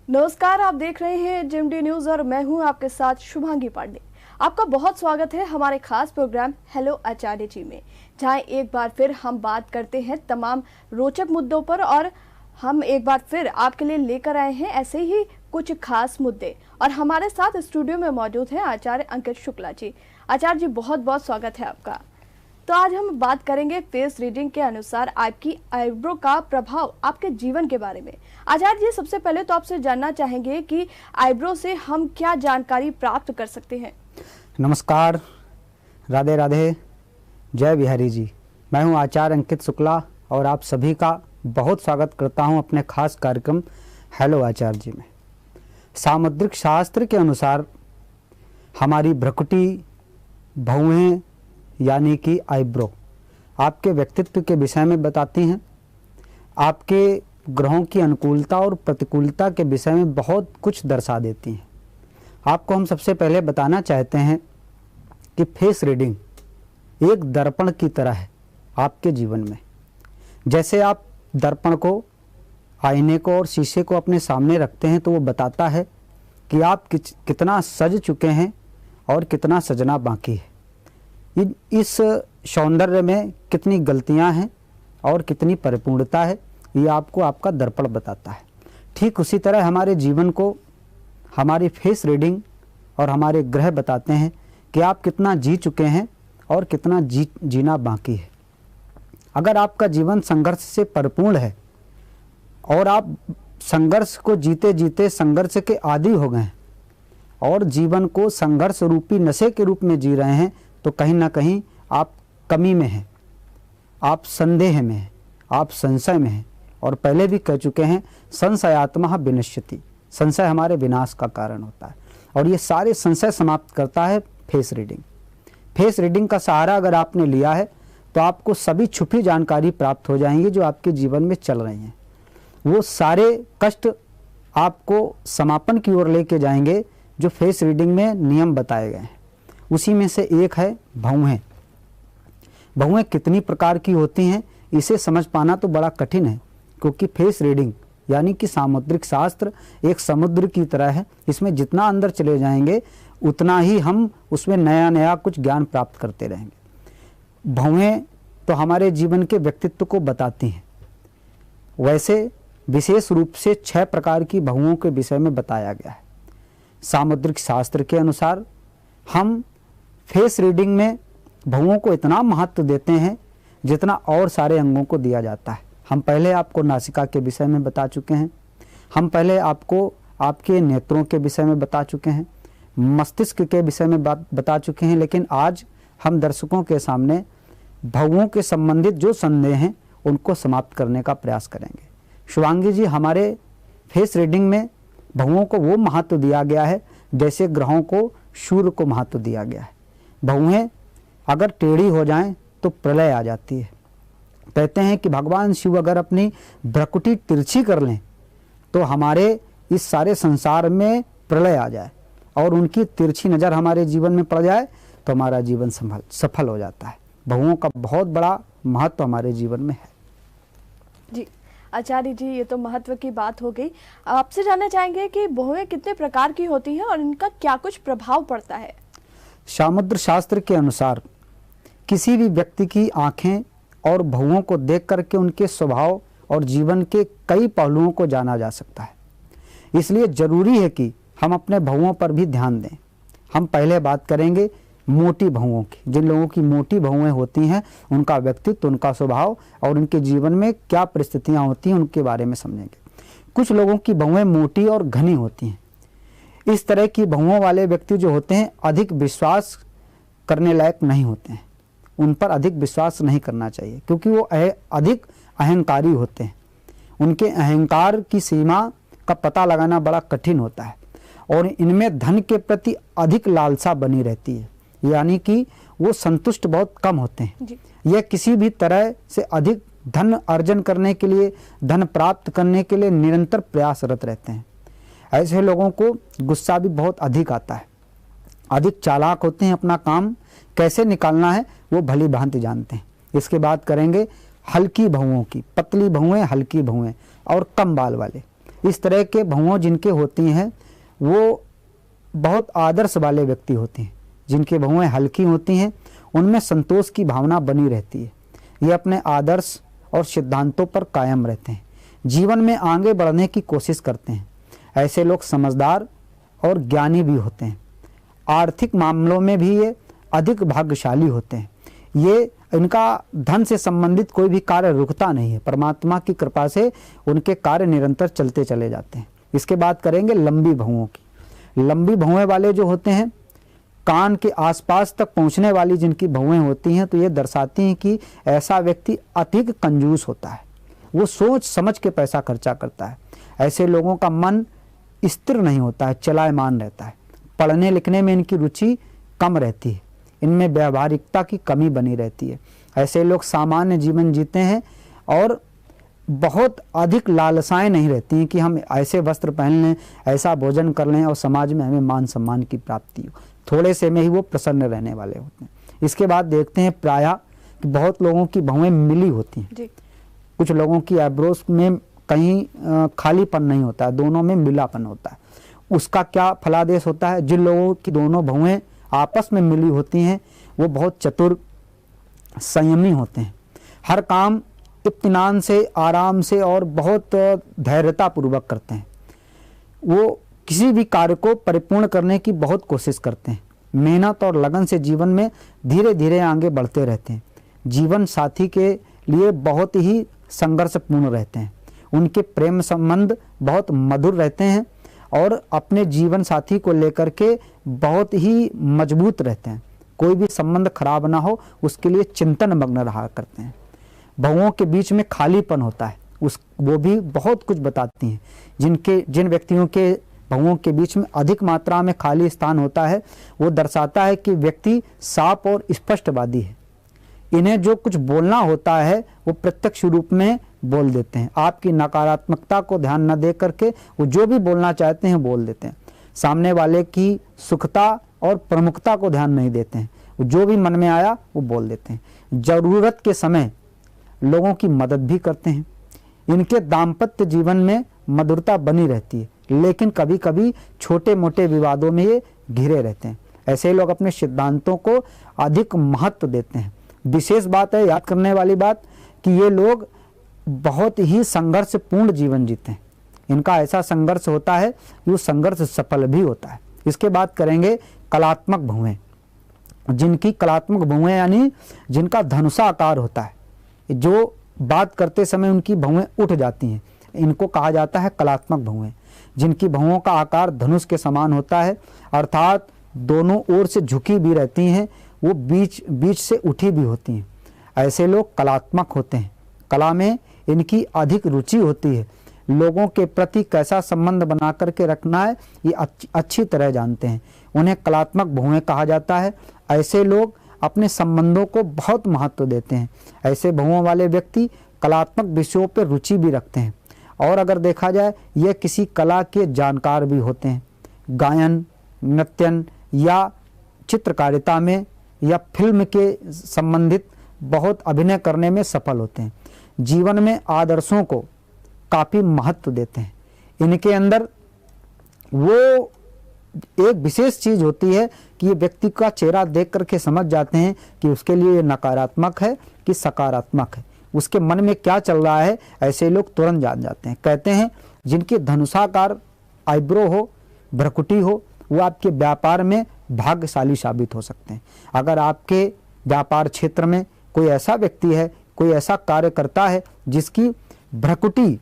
नमस्कार, आप देख रहे हैं जिमडी न्यूज और मैं हूं आपके साथ शुभांगी पांडे। आपका बहुत स्वागत है हमारे खास प्रोग्राम हेलो आचार्य जी में, जहां एक बार फिर हम बात करते हैं तमाम रोचक मुद्दों पर। और हम एक बार फिर आपके लिए लेकर आए हैं ऐसे ही कुछ खास मुद्दे। और हमारे साथ स्टूडियो में मौजूद हैं आचार्य अंकित शुक्ला जी। आचार्य जी, बहुत बहुत स्वागत है आपका। तो आज हम बात करेंगे फेस रीडिंग के अनुसार आपकी आईब्रो का प्रभाव आपके जीवन के बारे में। आचार्य जी, सबसे पहले तो आपसे जानना चाहेंगे कि आईब्रो से हम क्या जानकारी प्राप्त कर सकते हैं। नमस्कार, राधे राधे, जय बिहारी जी। मैं हूं आचार्य अंकित शुक्ला और आप सभी का बहुत स्वागत करता हूं अपने खास कार्यक्रम हेलो आचार्य जी में। सामुद्रिक शास्त्र के अनुसार हमारी भ्रुकुटी, भौहें यानी कि आईब्रो आपके व्यक्तित्व के विषय में बताती हैं। आपके ग्रहों की अनुकूलता और प्रतिकूलता के विषय में बहुत कुछ दर्शा देती हैं। आपको हम सबसे पहले बताना चाहते हैं कि फेस रीडिंग एक दर्पण की तरह है आपके जीवन में। जैसे आप दर्पण को, आईने को और शीशे को अपने सामने रखते हैं तो वो बताता है कि आप कितना सज चुके हैं और कितना सजना बाकी है। इस सौंदर्य में कितनी गलतियां हैं और कितनी परिपूर्णता है, ये आपको आपका दर्पण बताता है। ठीक उसी तरह हमारे जीवन को हमारी फेस रीडिंग और हमारे ग्रह बताते हैं कि आप कितना जी चुके हैं और कितना जीना बाकी है। अगर आपका जीवन संघर्ष से परिपूर्ण है और आप संघर्ष को जीते जीते संघर्ष के आदी हो गए हैं और जीवन को संघर्ष रूपी नशे के रूप में जी रहे हैं, तो कहीं ना कहीं आप कमी में हैं, आप संदेह में हैं, आप संशय में हैं। और पहले भी कह चुके हैं, संशयात्मा विनश्यति, संशय हमारे विनाश का कारण होता है। और ये सारे संशय समाप्त करता है फेस रीडिंग। फेस रीडिंग का सहारा अगर आपने लिया है तो आपको सभी छुपी जानकारी प्राप्त हो जाएंगी जो आपके जीवन में चल रही हैं। वो सारे कष्ट आपको समापन की ओर लेके जाएंगे जो फेस रीडिंग में नियम बताए गए हैं। उसी में से एक है भौहें। भौहें कितनी प्रकार की होती हैं इसे समझ पाना तो बड़ा कठिन है, क्योंकि फेस रीडिंग यानी कि सामुद्रिक शास्त्र एक समुद्र की तरह है। इसमें जितना अंदर चले जाएंगे उतना ही हम उसमें नया नया कुछ ज्ञान प्राप्त करते रहेंगे। भौहें तो हमारे जीवन के व्यक्तित्व को बताती हैं। वैसे विशेष रूप से 6 प्रकार की भौहों के विषय में बताया गया है। सामुद्रिक शास्त्र के अनुसार हम फेस रीडिंग में भौहों को इतना महत्व देते हैं जितना और सारे अंगों को दिया जाता है। हम पहले आपको नासिका के विषय में बता चुके हैं, हम पहले आपको आपके नेत्रों के विषय में बता चुके हैं, मस्तिष्क के विषय में बता चुके हैं। लेकिन आज हम दर्शकों के सामने भौहों के संबंधित जो संदेह हैं उनको समाप्त करने का प्रयास करेंगे। शुभांगी जी, हमारे फेस रीडिंग में भौहों को वो महत्व दिया गया है जैसे ग्रहों को सूर्य को महत्व दिया गया है। भौहें अगर टेढ़ी हो जाएं तो प्रलय आ जाती है। कहते हैं कि भगवान शिव अगर अपनी भ्रुकुटी तिरछी कर लें तो हमारे इस सारे संसार में प्रलय आ जाए और उनकी तिरछी नज़र हमारे जीवन में पड़ जाए तो हमारा जीवन सफल हो जाता है। भौहों का बहुत बड़ा महत्व हमारे जीवन में है। जी आचार्य जी, ये तो महत्व की बात हो गई। आपसे जानना चाहेंगे कि भौहें कितने प्रकार की होती हैं और इनका क्या कुछ प्रभाव पड़ता है। सामुद्र शास्त्र के अनुसार किसी भी व्यक्ति की आंखें और भौहों को देख करके उनके स्वभाव और जीवन के कई पहलुओं को जाना जा सकता है। इसलिए जरूरी है कि हम अपने भौहों पर भी ध्यान दें। हम पहले बात करेंगे मोटी भौहों की। जिन लोगों की मोटी भौहें होती हैं उनका व्यक्तित्व, उनका स्वभाव और उनके जीवन में क्या परिस्थितियां होती हैं उनके बारे में समझेंगे। कुछ लोगों की भौहें मोटी और घनी होती हैं। इस तरह की भौहों वाले व्यक्ति जो होते हैं अधिक विश्वास करने लायक नहीं होते हैं। उन पर अधिक विश्वास नहीं करना चाहिए, क्योंकि वो अधिक अहंकारी होते हैं। उनके अहंकार की सीमा का पता लगाना बड़ा कठिन होता है और इनमें धन के प्रति अधिक लालसा बनी रहती है, यानी कि वो संतुष्ट बहुत कम होते हैं। यह किसी भी तरह से अधिक धन अर्जन करने के लिए, धन प्राप्त करने के लिए निरंतर प्रयासरत रहते हैं। ऐसे लोगों को गुस्सा भी बहुत अधिक आता है, अधिक चालाक होते हैं। अपना काम कैसे निकालना है वो भली भांति जानते हैं। इसके बाद करेंगे हल्की भौहों की। पतली भौहें, हल्की भौहें और कम बाल वाले। इस तरह के भौहों जिनके होती हैं वो बहुत आदर्श वाले व्यक्ति होते हैं। जिनके भौहें हल्की होती हैं उनमें संतोष की भावना बनी रहती है। ये अपने आदर्श और सिद्धांतों पर कायम रहते हैं, जीवन में आगे बढ़ने की कोशिश करते हैं। ऐसे लोग समझदार और ज्ञानी भी होते हैं। आर्थिक मामलों में भी ये अधिक भाग्यशाली होते हैं। ये इनका धन से संबंधित कोई भी कार्य रुकता नहीं है। परमात्मा की कृपा से उनके कार्य निरंतर चलते चले जाते हैं। इसके बाद करेंगे लंबी भौहों की। लंबी भौहें वाले जो होते हैं, कान के आसपास तक पहुंचने वाली जिनकी भौहें होती हैं, तो ये दर्शाती हैं कि ऐसा व्यक्ति अधिक कंजूस होता है। वो सोच समझ के पैसा खर्चा करता है। ऐसे लोगों का मन स्थिर नहीं होता है, चलायमान रहता है। पढ़ने लिखने में इनकी रुचि कम रहती है। इनमें व्यावहारिकता की कमी बनी रहती है। ऐसे लोग सामान्य जीवन जीते हैं और बहुत अधिक लालसाएं नहीं रहती हैं कि हम ऐसे वस्त्र पहन लें, ऐसा भोजन कर लें और समाज में हमें मान सम्मान की प्राप्ति हो। थोड़े से में ही वो प्रसन्न रहने वाले होते हैं। इसके बाद देखते हैं प्रायः कि बहुत लोगों की भौहें मिली होती हैं। कुछ लोगों की आईब्रोज में कहीं खालीपन नहीं होता है, दोनों में मिलापन होता है। उसका क्या फलादेश होता है? जिन लोगों की दोनों भौहें आपस में मिली होती हैं वो बहुत चतुर, संयमी होते हैं। हर काम इत्मीनान से, आराम से और बहुत धैर्यता पूर्वक करते हैं। वो किसी भी कार्य को परिपूर्ण करने की बहुत कोशिश करते हैं। मेहनत और लगन से जीवन में धीरे धीरे आगे बढ़ते रहते हैं। जीवन साथी के लिए बहुत ही संघर्षपूर्ण रहते हैं। उनके प्रेम संबंध बहुत मधुर रहते हैं और अपने जीवन साथी को लेकर के बहुत ही मजबूत रहते हैं। कोई भी संबंध खराब ना हो उसके लिए चिंतन मग्न रहा करते हैं। भौहों के बीच में खालीपन होता है, वो भी बहुत कुछ बताती हैं। जिन व्यक्तियों के भौहों के बीच में अधिक मात्रा में खाली स्थान होता है वो दर्शाता है कि व्यक्ति साफ और स्पष्टवादी है। इन्हें जो कुछ बोलना होता है वो प्रत्यक्ष रूप में बोल देते हैं। आपकी नकारात्मकता को ध्यान न दे करके वो जो भी बोलना चाहते हैं बोल देते हैं। सामने वाले की सुखता और प्रमुखता को ध्यान नहीं देते हैं। वो जो भी मन में आया वो बोल देते हैं। जरूरत के समय लोगों की मदद भी करते हैं। इनके दाम्पत्य जीवन में मधुरता बनी रहती है, लेकिन कभी कभी छोटे मोटे विवादों में ये घिरे रहते हैं। ऐसे लोग अपने सिद्धांतों को अधिक महत्व देते हैं। विशेष बात है, याद करने वाली बात, कि ये लोग बहुत ही संघर्षपूर्ण जीवन जीते हैं। इनका ऐसा संघर्ष होता है कि वो संघर्ष सफल भी होता है। इसके बाद करेंगे कलात्मक भौहें। जिनकी कलात्मक भौहें यानी जिनका धनुषाकार होता है, जो बात करते समय उनकी भौहें उठ जाती हैं, इनको कहा जाता है कलात्मक भौहें। जिनकी भौहों का आकार धनुष के समान होता है, अर्थात दोनों ओर से झुकी भी रहती हैं, वो बीच से उठी भी होती हैं। ऐसे लोग कलात्मक होते हैं। कला में इनकी अधिक रुचि होती है। लोगों के प्रति कैसा संबंध बना करके रखना है ये अच्छी तरह जानते हैं। उन्हें कलात्मक भौहें कहा जाता है। ऐसे लोग अपने संबंधों को बहुत महत्व देते हैं। ऐसे भौहों वाले व्यक्ति कलात्मक विषयों पर रुचि भी रखते हैं और अगर देखा जाए ये किसी कला के जानकार भी होते हैं। गायन, नृत्यन या चित्रकारिता में या फिल्म के संबंधित बहुत अभिनय करने में सफल होते हैं। जीवन में आदर्शों को काफ़ी महत्व देते हैं। इनके अंदर वो एक विशेष चीज़ होती है कि ये व्यक्ति का चेहरा देख करके समझ जाते हैं कि उसके लिए ये नकारात्मक है कि सकारात्मक है, उसके मन में क्या चल रहा है, ऐसे लोग तुरंत जान जाते हैं। कहते हैं जिनके धनुषाकार आईब्रो हो, भ्रकुटी हो, वो आपके व्यापार में भाग्यशाली साबित हो सकते हैं। अगर आपके व्यापार क्षेत्र में कोई ऐसा व्यक्ति है, कोई ऐसा कार्य करता है जिसकी भ्रकुटी,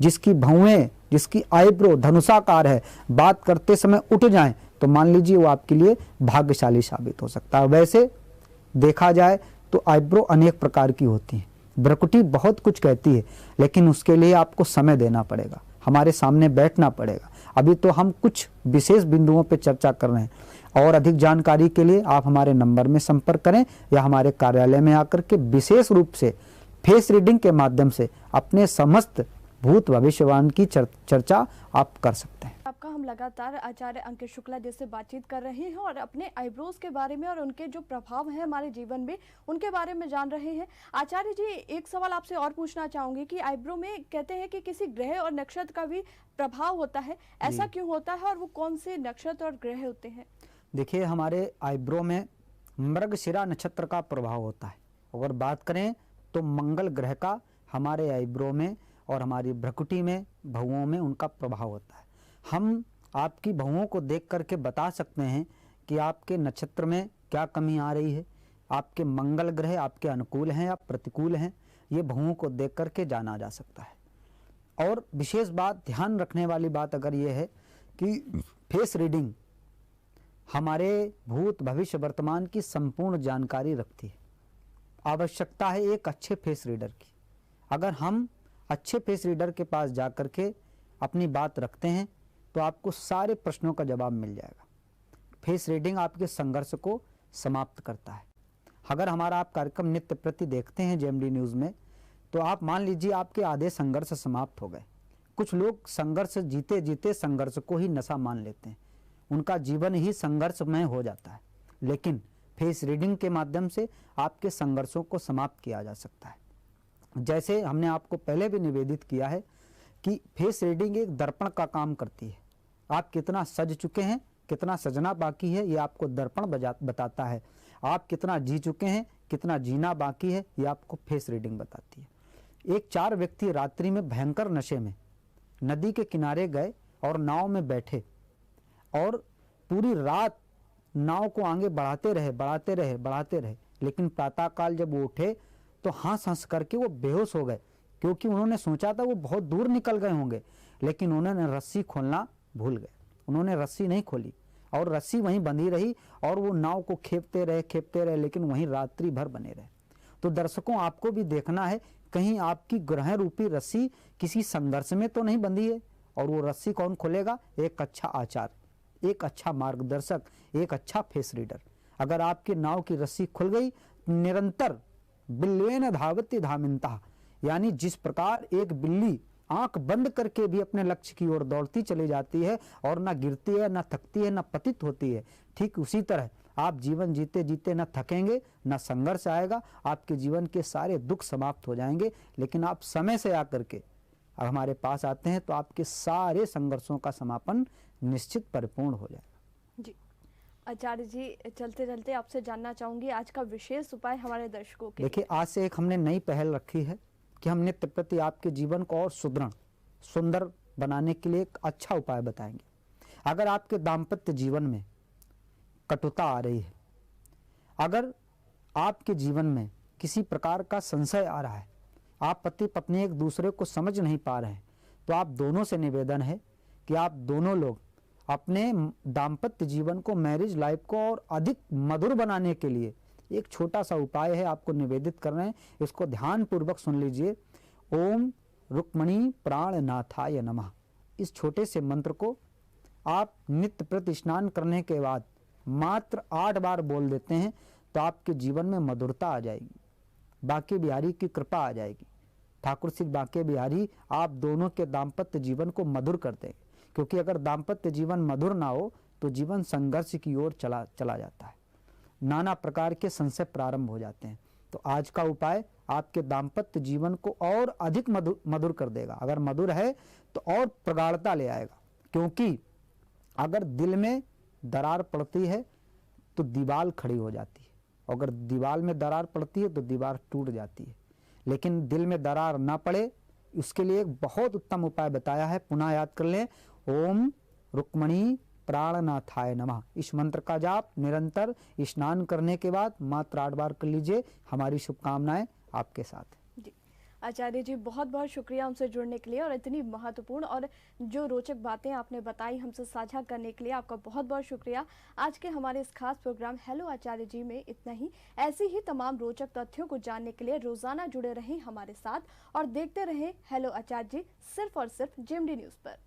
जिसकी भौहें, जिसकी आईब्रो धनुषाकार है, बात करते समय उठ जाएं, तो मान लीजिए वो आपके लिए भाग्यशाली साबित हो सकता है। वैसे देखा जाए तो आईब्रो अनेक प्रकार की होती हैं। भ्रकुटी बहुत कुछ कहती है, लेकिन उसके लिए आपको समय देना पड़ेगा, हमारे सामने बैठना पड़ेगा। अभी तो हम कुछ विशेष बिंदुओं पर चर्चा कर रहे हैं। और अधिक जानकारी के लिए आप हमारे नंबर में संपर्क करें या हमारे कार्यालय में आकर के विशेष रूप से फेस रीडिंग के माध्यम से अपने समस्त भूत भविष्यवाणी की चर्चा आप कर सकते हैं। आपका हम लगातार आचार्य अंकित शुक्ला जी से बातचीत कर रहे हैं और अपने आईब्रोज के बारे में और उनके जो प्रभाव हैं हमारे जीवन में उनके बारे में जान रहे हैं। आचार्य जी, एक सवाल आपसे और पूछना चाहूंगी कि आईब्रो में कहते हैं कि किसी ग्रह और नक्षत्र का भी प्रभाव होता है, ऐसा क्यों होता है और वो कौन से नक्षत्र और ग्रह होते हैं? देखिए, हमारे आईब्रो में मृगशिरा नक्षत्र का प्रभाव होता है। अगर बात करें तो मंगल ग्रह का हमारे आईब्रो में और हमारी भ्रुकुटी में, भौहों में उनका प्रभाव होता है। हम आपकी भौहों को देख करके बता सकते हैं कि आपके नक्षत्र में क्या कमी आ रही है, आपके मंगल ग्रह आपके अनुकूल हैं या प्रतिकूल हैं, ये भौहों को देख करके जाना जा सकता है। और विशेष बात, ध्यान रखने वाली बात अगर ये है कि फेस रीडिंग हमारे भूत भविष्य वर्तमान की संपूर्ण जानकारी रखती है। आवश्यकता है एक अच्छे फेस रीडर की। अगर हम अच्छे फेस रीडर के पास जा कर के अपनी बात रखते हैं तो आपको सारे प्रश्नों का जवाब मिल जाएगा। फेस रीडिंग आपके संघर्ष को समाप्त करता है। अगर हमारा आप कार्यक्रम नित्य प्रति देखते हैं जेएमडी न्यूज़ में, तो आप मान लीजिए आपके आधे संघर्ष समाप्त हो गए। कुछ लोग संघर्ष जीते जीते संघर्ष को ही नशा मान लेते हैं, उनका जीवन ही संघर्षमय हो जाता है। लेकिन फेस रीडिंग के माध्यम से आपके संघर्षों को समाप्त किया जा सकता है। जैसे हमने आपको पहले भी निवेदित किया है कि फेस रीडिंग एक दर्पण का काम करती है। आप कितना सज चुके हैं, कितना सजना बाकी है, ये आपको दर्पण बताता है। आप कितना जी चुके हैं, कितना जीना बाकी है, ये आपको फेस रीडिंग बताती है। एक 4 व्यक्ति रात्रि में भयंकर नशे में नदी के किनारे गए और नाव में बैठे और पूरी रात नाव को आगे बढ़ाते रहे, लेकिन प्रातःकाल जब वो उठे तो हंस करके वो बेहोश हो गए, क्योंकि उन्होंने सोचा था वो बहुत दूर निकल गए होंगे, लेकिन उन्होंने रस्सी खोलना भूल गए। उन्होंने रस्सी नहीं खोली और रस्सी वहीं बंधी रही और वो नाव को खेपते रहे, लेकिन वहीं रात्रि भर बने रहे। तो दर्शकों, आपको भी देखना है कहीं आपकी ग्रह रूपी रस्सी किसी संघर्ष में तो नहीं बंधी है। और वो रस्सी कौन खोलेगा? एक अच्छा आचार्य, एक अच्छा मार्गदर्शक, एक अच्छा फेस रीडर। अगर आपकी नाव की रस्सी खुल गई, निरंतर बिल्वेन धावती धामिनता, यानी जिस प्रकार एक बिल्ली आंख बंद करके भी अपने लक्ष्य की ओर दौड़ती चली जाती है और ना गिरती है, ना थकती है, ना पतित होती है, ठीक उसी तरह आप जीवन जीते जीते ना थकेंगे, ना संघर्ष आएगा, आपके जीवन के सारे दुख समाप्त हो जाएंगे। लेकिन आप समय से आकर के हमारे पास आते हैं तो आपके सारे संघर्षों का समापन निश्चित परिपूर्ण हो जाएगा। जी आचार्य जी, चलते चलते आपसे जानना चाहूंगी आज का विशेष उपाय हमारे दर्शकों के। देखिए, आज से एक हमने नई पहल रखी है कि हम नित्य प्रति आपके जीवन को और सुदृढ़ सुंदर बनाने के लिए एक अच्छा उपाय बताएंगे। अगर आपके दाम्पत्य जीवन में कटुता आ रही है, अगर आपके जीवन में किसी प्रकार का संशय आ रहा है, आप पति पत्नी एक दूसरे को समझ नहीं पा रहे हैं, तो आप दोनों से निवेदन है कि आप दोनों लोग अपने दाम्पत्य जीवन को, मैरिज लाइफ को और अधिक मधुर बनाने के लिए एक छोटा सा उपाय है, आपको निवेदित कर रहे हैं। इसको ध्यान पूर्वक सुन लीजिए। ओम रुक्मणी प्राणनाथाय नमः। इस छोटे से मंत्र को आप नित्य प्रति स्नान करने के बाद मात्र 8 बार बोल देते हैं तो आपके जीवन में मधुरता आ जाएगी, बांके बिहारी की कृपा आ जाएगी। ठाकुर श्री बांके बिहारी आप दोनों के दाम्पत्य जीवन को मधुर कर देंगे, क्योंकि अगर दाम्पत्य जीवन मधुर ना हो तो जीवन संघर्ष की ओर चला जाता है, नाना प्रकार के संशय प्रारंभ हो जाते हैं। तो आज का उपाय आपके दाम्पत्य जीवन को और अधिक मधुर कर देगा। अगर मधुर है तो और प्रगाढ़ता ले आएगा, क्योंकि अगर दिल में दरार पड़ती है तो दीवार खड़ी हो जाती है, अगर दीवार में दरार पड़ती है तो दीवार टूट जाती है। लेकिन दिल में दरार ना पड़े, उसके लिए एक बहुत उत्तम उपाय बताया है, पुनः याद कर लें। ओम रुक्मणी प्राणनाथाय नमः। इस मंत्र का जाप निरंतर स्नान करने के बाद मात्र 8 बार कर लीजिए। हमारी शुभकामनाएं आपके साथ। जी आचार्य जी, बहुत बहुत शुक्रिया हमसे जुड़ने के लिए और इतनी महत्वपूर्ण और जो रोचक बातें आपने बताई हमसे साझा करने के लिए आपका बहुत बहुत शुक्रिया। आज के हमारे इस खास प्रोग्राम हेलो आचार्य जी में इतना ही। ऐसी ही तमाम रोचक तथ्यों को जानने के लिए रोजाना जुड़े रहें हमारे साथ और देखते रहें हेलो आचार्य जी, सिर्फ और सिर्फ जेएमडी न्यूज पर।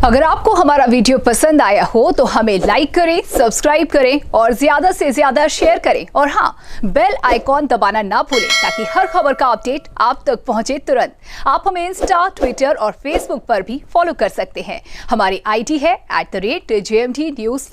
अगर आपको हमारा वीडियो पसंद आया हो तो हमें लाइक करें, सब्सक्राइब करें और ज्यादा से ज्यादा शेयर करें और हाँ, बेल आइकॉन दबाना ना भूलें ताकि हर खबर का अपडेट आप तक पहुंचे तुरंत। आप हमें इंस्टा, ट्विटर और फेसबुक पर भी फॉलो कर सकते हैं। हमारी आईडी है @JMT News।